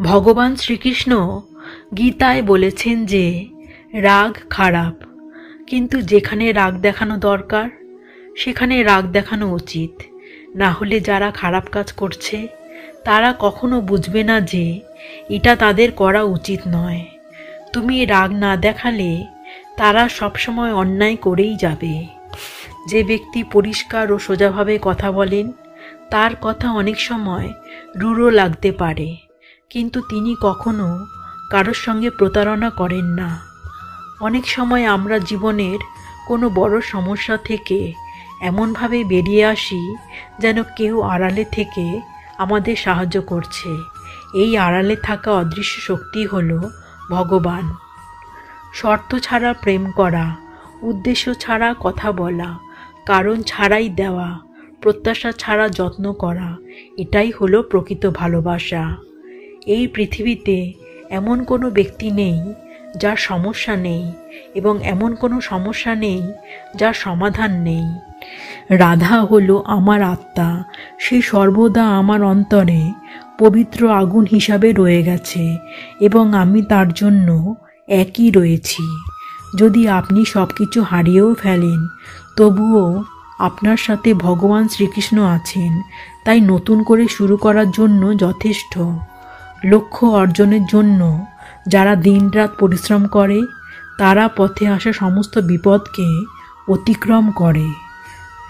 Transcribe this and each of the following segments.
ভগবান শ্রীকৃষ্ণ গীতায় বলেছেন যে রাগ খারাপ, কিন্তু যেখানে রাগ দেখানো দরকার সেখানে রাগ দেখানো উচিত। না হলে যারা খারাপ কাজ করছে তারা কখনো বুঝবে না যে এটা তাদের করা উচিত নয়। তুমি রাগ না দেখালে তারা সবসময় অন্যায় করেই যাবে। যে ব্যক্তি পরিষ্কার ও সোজাভাবে কথা বলেন তার কথা অনেক সময় রূঢ় লাগতে পারে, কিন্তু তিনি কখনো কারোর সঙ্গে প্রতারণা করেন না। অনেক সময় আমরা জীবনের কোনো বড় সমস্যা থেকে এমনভাবে বেরিয়ে আসি যেন কেউ আড়ালে থেকে আমাদের সাহায্য করছে। এই আড়ালে থাকা অদৃশ্য শক্তি হলো ভগবান। শর্ত ছাড়া প্রেম করা, উদ্দেশ্য ছাড়া কথা বলা, কারণ ছাড়াই দেওয়া, প্রত্যাশা ছাড়া যত্ন করা, এটাই হলো প্রকৃত ভালোবাসা। এই পৃথিবীতে এমন কোনো ব্যক্তি নেই যার সমস্যা নেই, এবং এমন কোনো সমস্যা নেই যার সমাধান নেই। রাধা হলো আমার আত্মা, সে সর্বদা আমার অন্তরে পবিত্র আগুন হিসাবে রয়ে গেছে এবং আমি তার জন্য একই রয়েছি। যদি আপনি সব কিছু হারিয়েও ফেলেন, তবুও আপনার সাথে ভগবান শ্রীকৃষ্ণ আছেন, তাই নতুন করে শুরু করার জন্য যথেষ্ট। লক্ষ্য অর্জনের জন্য যারা দিনরাত পরিশ্রম করে তারা পথে আসা সমস্ত বিপদকে অতিক্রম করে।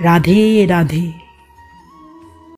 রাধে রাধে।